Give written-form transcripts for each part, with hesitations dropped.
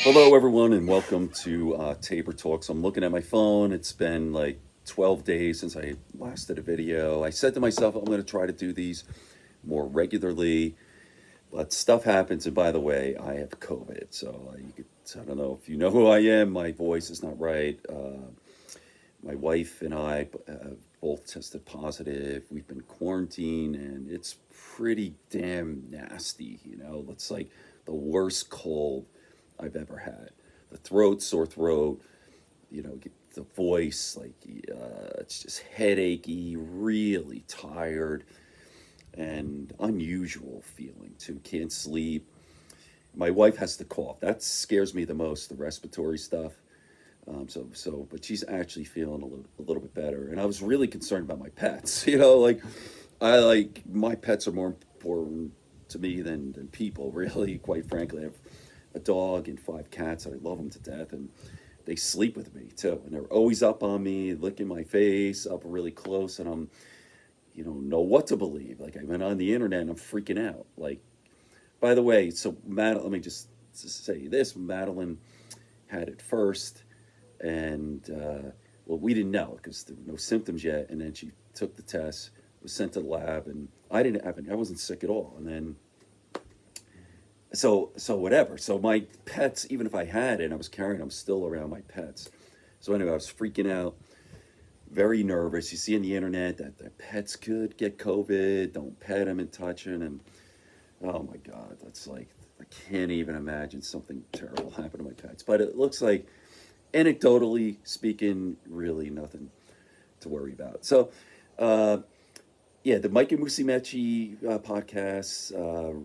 Hello, everyone, and welcome to Tabor Talks. I'm looking at my phone. It's been like 12 days since I last did a video. I said to myself, I'm going to try to do these more regularly, but stuff happens. And by the way, I have COVID. So I don't know if you know who I am. My voice is not right. My wife and I both tested positive. We've been quarantined, and it's pretty damn nasty. It's like the worst cold I've ever had. The throat, sore throat, the voice, it's just headachy, really tired, and unusual feeling too. Can't sleep. My wife has the cough. That scares me the most, the respiratory stuff. But she's actually feeling a little bit better. And I was really concerned about my pets. My pets are more important to me than people, really, quite frankly. I have a dog and five cats, and I love them to death. And they sleep with me, too. And they're always up on me, licking my face, up really close. And I'm, know what to believe. Like, I went on the internet and I'm freaking out. Like, by the way, so let me just say this Madeline had it first and well, we didn't know because there were no symptoms yet. And then she took the test, was sent to the lab, and I didn't have any. I wasn't sick at all. And then so whatever. So my pets, even if I had it, and I was carrying them still around my pets. So anyway, I was freaking out, very nervous. You see on the internet that the pets could get COVID. Don't pet them and touch them. And oh my God, that's like I can't even imagine something terrible happen to my pets. But it looks like anecdotally speaking, really nothing to worry about. So, uh, yeah, the Mike and Musi Mechi podcast,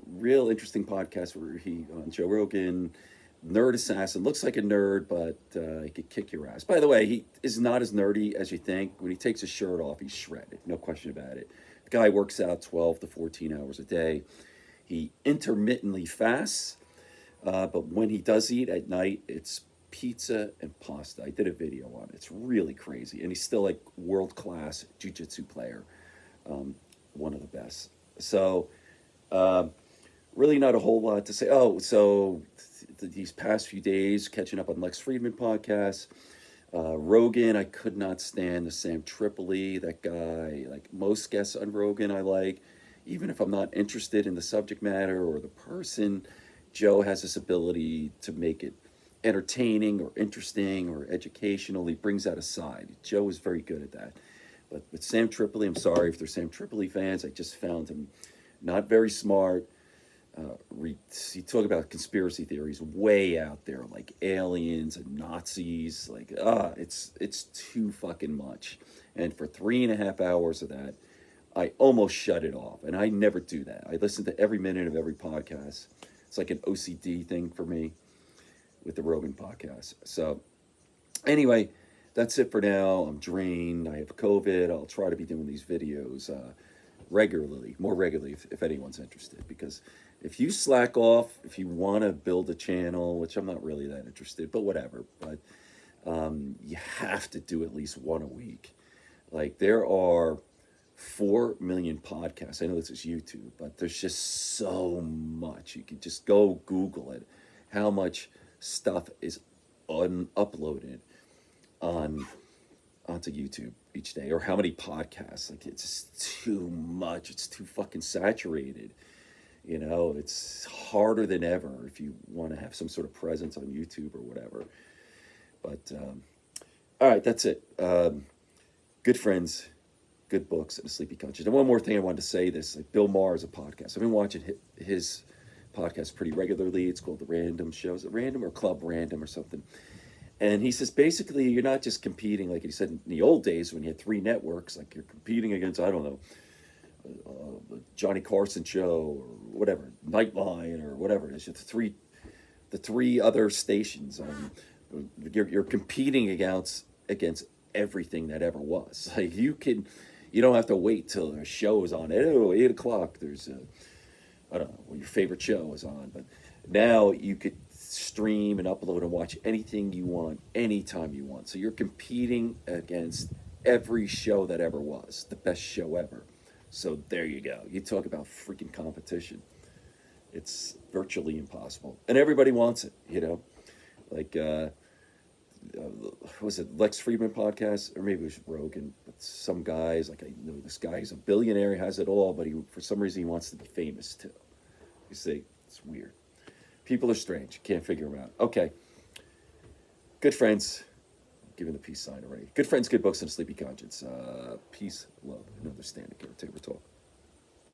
real interesting podcast where he on Joe Rogan, nerd assassin, looks like a nerd, but he could kick your ass. By the way, he is not as nerdy as you think. When he takes his shirt off, he's shredded, no question about it. The guy works out 12 to 14 hours a day. He intermittently fasts, but when he does eat at night, it's pizza and pasta. I did a video on it. It's really crazy. And he's still like world class jiu-jitsu player, one of the best. So, uh, really not a whole lot to say. Oh, so these past few days, catching up on Lex Friedman podcast. Rogan, I could not stand the Sam Tripoli. That guy, like most guests on Rogan, I like. Even if I'm not interested in the subject matter or the person, Joe has this ability to make it entertaining or interesting or educational. He brings out a side. Joe is very good at that. But with Sam Tripoli, I'm sorry if they're Sam Tripoli fans. I just found him not very smart. He talk about conspiracy theories way out there, like aliens and Nazis. Like it's too fucking much. And for 3.5 hours of that, I almost shut it off. And I never do that. I listen to every minute of every podcast. It's like an OCD thing for me with the Rogan podcast. So anyway, that's it for now. I'm drained. I have COVID. I'll try to be doing these videos regularly, more regularly, if anyone's interested. Because if you slack off, if you want to build a channel, which I'm not really that interested, but whatever. But you have to do at least one a week. Like there are 4 million podcasts. I know this is YouTube, but there's just so much. You can just go Google it. How much stuff is uploaded on onto YouTube each day, or how many podcasts? Like it's just too much. It's too fucking saturated. It's harder than ever if you want to have some sort of presence on YouTube or whatever. But all right, that's it. Good friends, good books, and a sleepy conscience. And one more thing I wanted to say this: like Bill Maher is a podcast. I've been watching his podcast pretty regularly. It's called The Random Show. Is it Random or Club Random or something? And he says basically you're not just competing like he said in the old days when you had 3 networks, like you're competing against, I don't know, the Johnny Carson show or whatever, Nightline or whatever it is. The three other stations. You're competing against everything that ever was. Like you don't have to wait till a show is on. Oh, 8 o'clock. There's I don't know what your favorite show is on, but now you could stream and upload and watch anything you want, anytime you want. So you're competing against every show that ever was, the best show ever. So there you go. You talk about freaking competition. It's virtually impossible. And everybody wants it. Like, what was it Lex Friedman podcast? Or maybe it was Rogan. But some guys, like, I know this guy, he's a billionaire, he has it all, but he, for some reason, he wants to be famous too. You see, it's weird. People are strange. Can't figure them out. Okay. Good friends. I'm giving the peace sign already. Good friends, good books, and a sleepy conscience. Peace, love, and understanding. Tabor Talk.